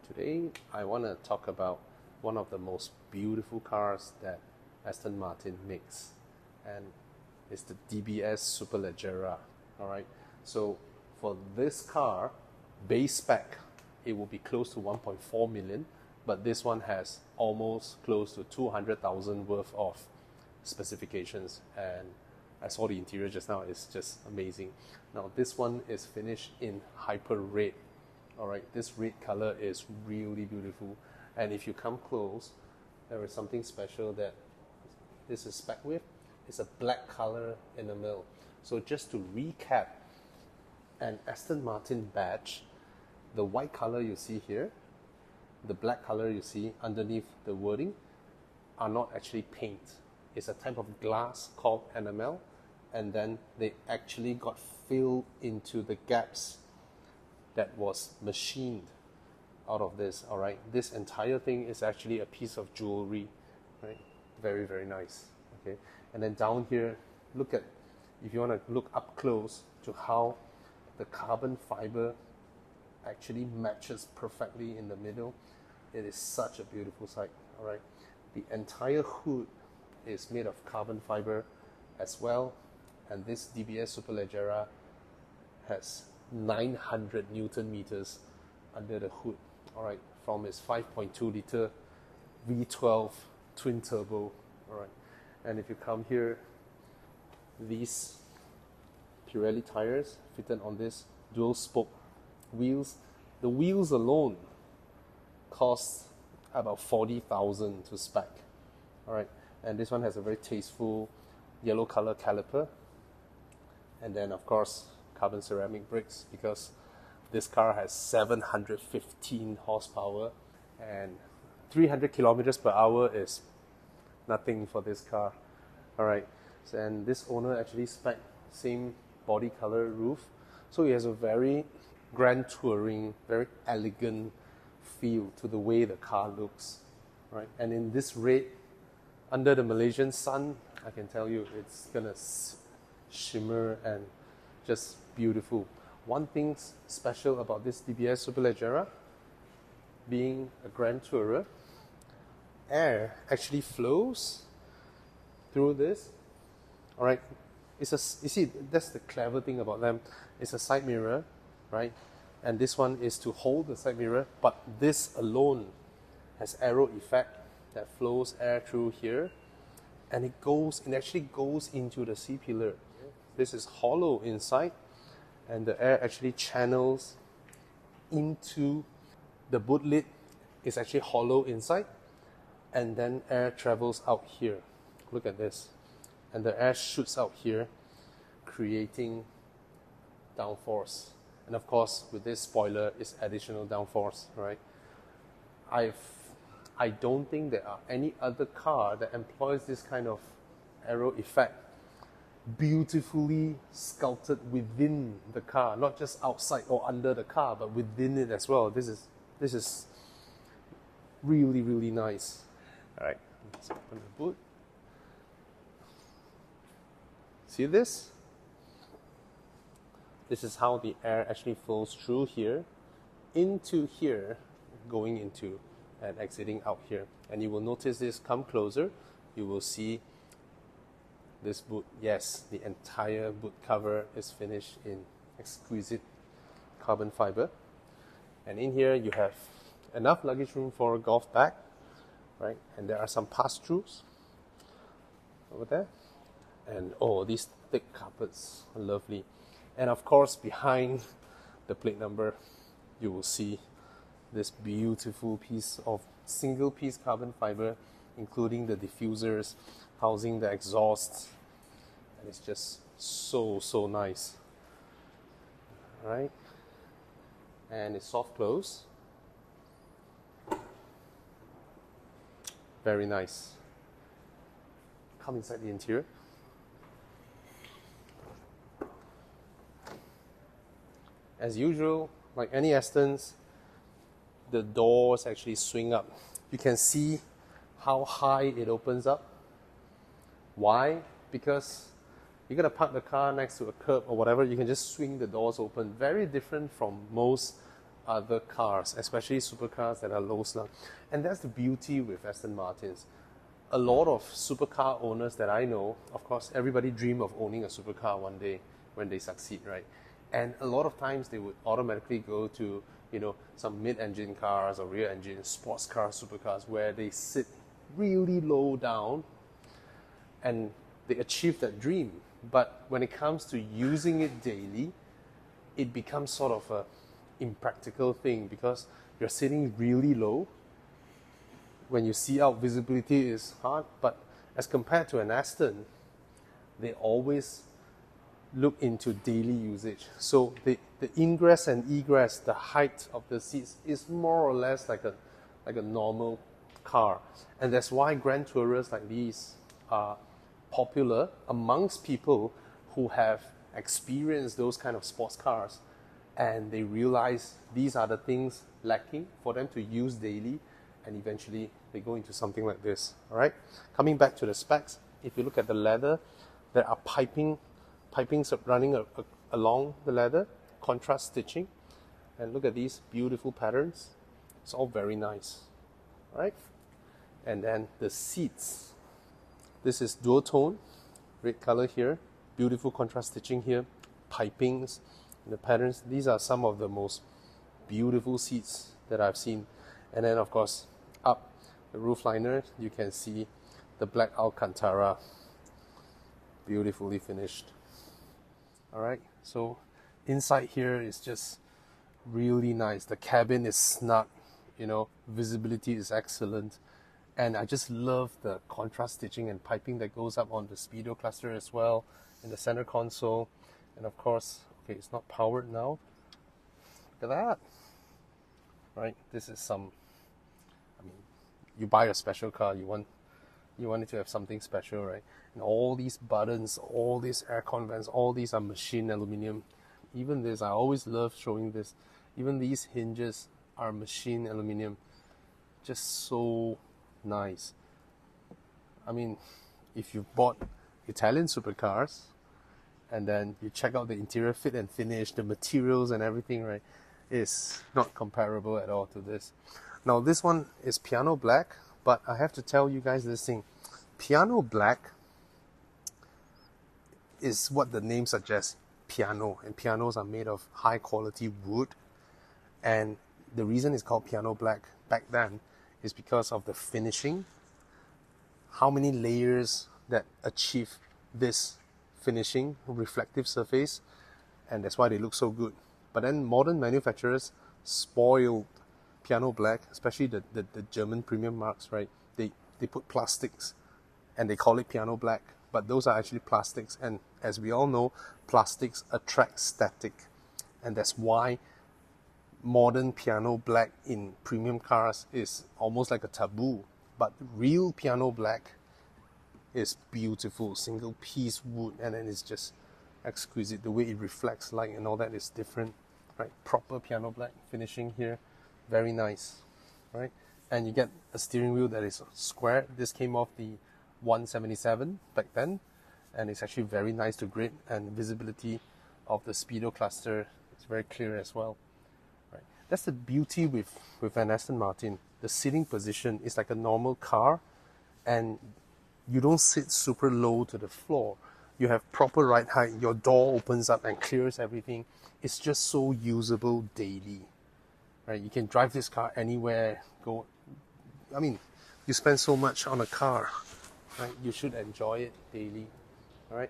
Today I want to talk about one of the most beautiful cars that Aston Martin makes, and it's the DBS Superleggera. Alright, so for this car, base spec, it will be close to 1.4 million, but this one has almost close to 200,000 worth of specifications, and I saw the interior just now. It's just amazing. Now this one is finished in hyper red. Alright, this red color is really beautiful, and if you come close, there is something special that this is spec with. It's a black color enamel. So just to recap, an Aston Martin badge, the white color you see here, the black color you see underneath the wording are not actually paint. It's a type of glass called enamel, and then they actually got filled into the gaps that was machined out of this. All right, this entire thing is actually a piece of jewelry, right? Very, very nice. Okay, and then down here, look at, if you want to look up close to how the carbon fiber actually matches perfectly in the middle. It is such a beautiful sight. All right, the entire hood is made of carbon fiber as well, and this DBS Superleggera has 900 Newton meters under the hood. All right, from its 5.2 liter V12 twin turbo. All right, and if you come here, these Pirelli tires fitted on this dual spoke wheels. The wheels alone cost about 40,000 to spec. All right, and this one has a very tasteful yellow color caliper, and then of course carbon ceramic brakes, because this car has 715 horsepower and 300 kilometers per hour is nothing for this car. All right, so, and this owner actually spec same body color roof, so it has a very grand touring, very elegant feel to the way the car looks. Right, and in this red, under the Malaysian sun, I can tell you it's gonna shimmer and just beautiful. One thing special about this DBS Superleggera, being a grand tourer, air actually flows through this. All right, you see, that's the clever thing about them. It's a side mirror, right? And this one is to hold the side mirror, but this alone has aero effect that flows air through here, and it actually goes into the C-pillar. This is hollow inside, and the air actually channels into the boot lid. It's actually hollow inside, and then air travels out here. Look at this, and the air shoots out here, creating downforce. And of course, with this spoiler, it's additional downforce, right? I don't think there are any other car that employs this kind of aero effect, beautifully sculpted within the car, not just outside or under the car, but within it as well. This is really, really nice. All right, let's open the boot. See this? This is how the air actually flows through here, into here, going into and exiting out here. And you will notice this, come closer, you will see this boot. Yes, the entire boot cover is finished in exquisite carbon fiber. And in here you have enough luggage room for a golf bag, right? And there are some pass-throughs over there. And oh, these thick carpets are lovely. And of course, behind the plate number, you will see this beautiful piece of single piece carbon fiber, including the diffusers, housing the exhaust, and it's just so nice. All right, and it's soft close, very nice. Come inside the interior. As usual, like any Astons, the doors actually swing up. You can see how high it opens up. Why? Because you're going to park the car next to a curb or whatever, you can just swing the doors open. Very different from most other cars, especially supercars that are low slung. And that's the beauty with Aston Martins. A lot of supercar owners that I know, of course, everybody dream of owning a supercar one day when they succeed, right? And a lot of times they would automatically go to, some mid-engine cars or rear-engine sports cars, supercars, where they sit really low down and they achieve that dream. But when it comes to using it daily, it becomes sort of a impractical thing because you're sitting really low. When you see out, visibility is hard, but as compared to an Aston, they always look into daily usage. So the ingress and egress, the height of the seats is more or less like a normal car. And that's why Grand Tourers like these are popular amongst people who have experienced those kind of sports cars, and they realize these are the things lacking for them to use daily, and eventually they go into something like this. All right. Coming back to the specs, if you look at the leather, there are pipings running along the leather, contrast stitching, and look at these beautiful patterns. It's all very nice, right? And then the seats. This is dual tone, red color here, beautiful contrast stitching here, pipings, the patterns. These are some of the most beautiful seats that I've seen. And then of course, up the roof liner, you can see the black Alcantara, beautifully finished. All right, so inside here is just really nice. The cabin is snug, visibility is excellent. And I just love the contrast stitching and piping that goes up on the speedo cluster as well, in the center console. And of course, okay, it's not powered now. Look at that. Right, this is you buy a special car, you want it to have something special, right? And all these buttons, all these aircon vents, all these are machined aluminum. Even this, I always love showing this. Even these hinges are machined aluminum. Just so nice. If you bought Italian supercars and then you check out the interior fit and finish, the materials and everything, right, is not comparable at all to this. Now this one is piano black, but I have to tell you guys this thing. Piano black is what the name suggests, piano, and pianos are made of high quality wood, and the reason it's called piano black back then is because of the finishing, how many layers that achieve this finishing, reflective surface, and that's why they look so good. But then modern manufacturers spoiled piano black, especially the German premium marks, right? They put plastics and they call it piano black, but those are actually plastics, and as we all know, plastics attract static, and that's why modern piano black in premium cars is almost like a taboo. But real piano black is beautiful, single piece wood, and then it's just exquisite. The way it reflects light and all that is different, right? Proper piano black finishing here, very nice, right? And you get a steering wheel that is square. This came off the 177 back then, and it's actually very nice to grip, and visibility of the speedo cluster is very clear as well. That's the beauty with an Aston Martin. The sitting position is like a normal car, and you don't sit super low to the floor. You have proper ride height. Your door opens up and clears everything. It's just so usable daily, right? You can drive this car anywhere. You spend so much on a car, right? You should enjoy it daily, all right?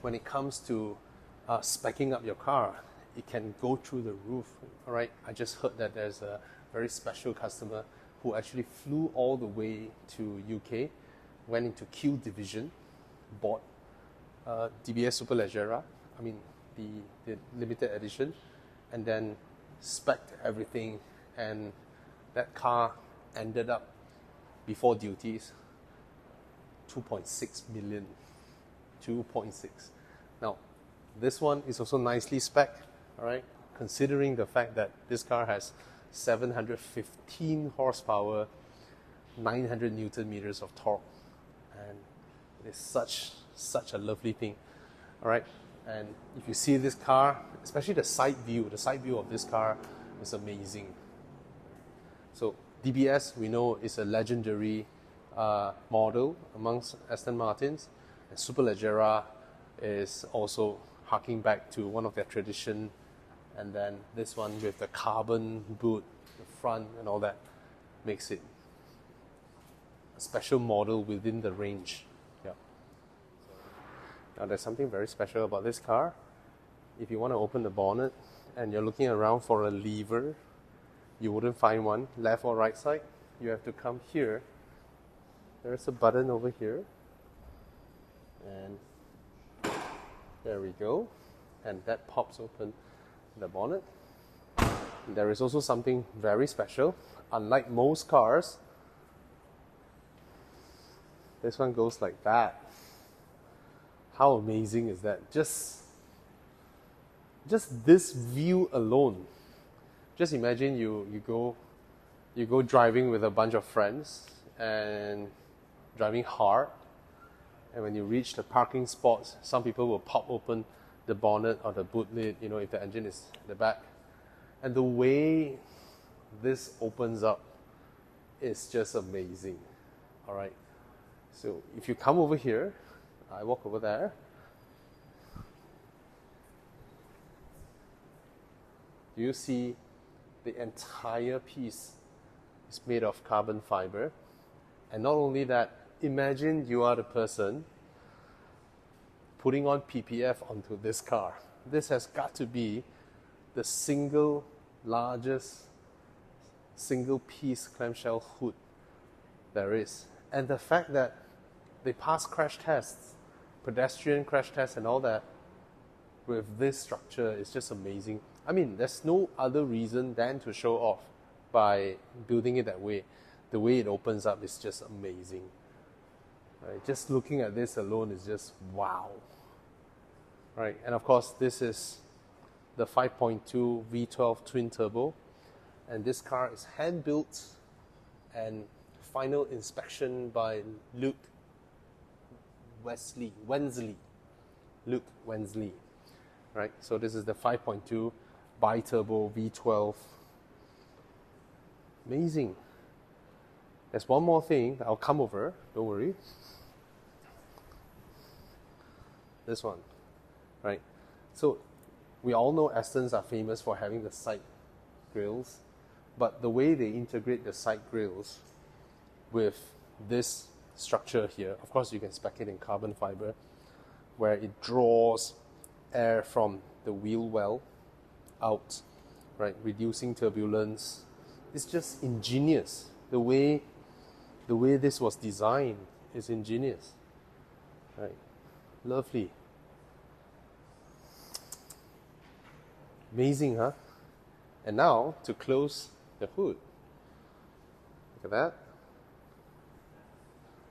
When it comes to speccing up your car, it can go through the roof, all right? I just heard that there's a very special customer who actually flew all the way to UK, went into Q division, bought DBS Superleggera, the limited edition, and then spec'd everything, and that car ended up, before duties, 2.6 million. 2.6. Now, this one is also nicely spec'd, all right, considering the fact that this car has 715 horsepower, 900 Newton meters of torque, and it is such a lovely thing, all right. And if you see this car, especially the side view of this car, is amazing. So DBS, we know, is a legendary model amongst Aston Martins, and Superleggera is also harking back to one of their tradition. And then this one with the carbon boot, the front and all that, makes it a special model within the range. Yeah. Now there's something very special about this car. If you want to open the bonnet and you're looking around for a lever, you wouldn't find one, left or right side. You have to come here. There's a button over here. And there we go. And that pops open the bonnet. And there is also something very special. Unlike most cars, this one goes like that. How amazing is that? Just this view alone. Just imagine you go driving with a bunch of friends and driving hard, and when you reach the parking spots, some people will pop open the bonnet or the boot lid, if the engine is at the back. And the way this opens up is just amazing. All right. So if you come over here, I walk over there. Do you see the entire piece is made of carbon fiber? And not only that, imagine you are the person putting on PPF onto this car. This has got to be the single largest single piece clamshell hood there is. And the fact that they pass crash tests, pedestrian crash tests and all that, with this structure is just amazing. I mean, there's no other reason than to show off by building it that way. The way it opens up is just amazing. Right? Just looking at this alone is just wow. Right? And of course, this is the 5.2 V12 twin turbo, and this car is hand built and final inspection by Luke Wensley. Right? So this is the 5.2 bi-turbo V12. Amazing. There's one more thing. I'll come over. Don't worry. This one. Right? So we all know Astons are famous for having the side grills, but the way they integrate the side grills with this structure here, of course you can spec it in carbon fiber, where it draws air from the wheel well out, right, reducing turbulence. It's just ingenious. The way this was designed is ingenious, right? Lovely. Amazing, huh? And now to close the hood. Look at that.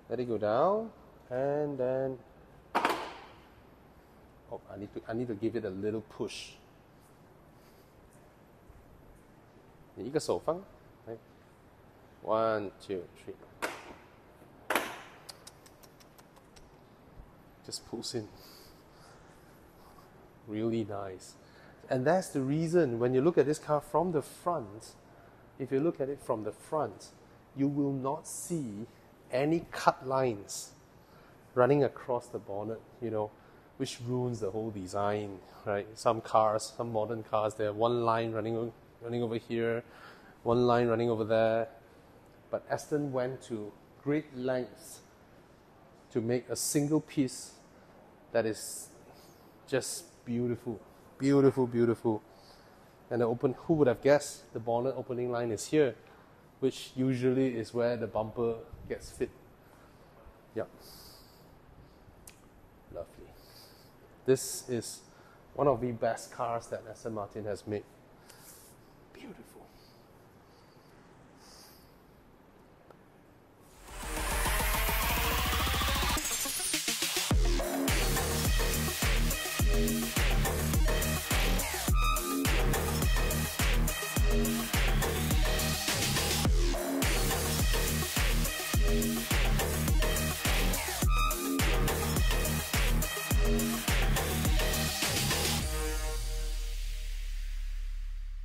Let it go down, and then I need to give it a little push. 你一个手放，来 ，1, 2, 3. Just pulls in. Really nice. And that's the reason when you look at this car from the front, if you look at it from the front, you will not see any cut lines running across the bonnet, which ruins the whole design, right? Some cars, some modern cars, they have one line running over here, one line running over there. But Aston went to great lengths to make a single piece that is just beautiful. Beautiful, beautiful. And who would have guessed the bonnet opening line is here, which usually is where the bumper gets fit. Yep. Lovely. This is one of the best cars that Aston Martin has made.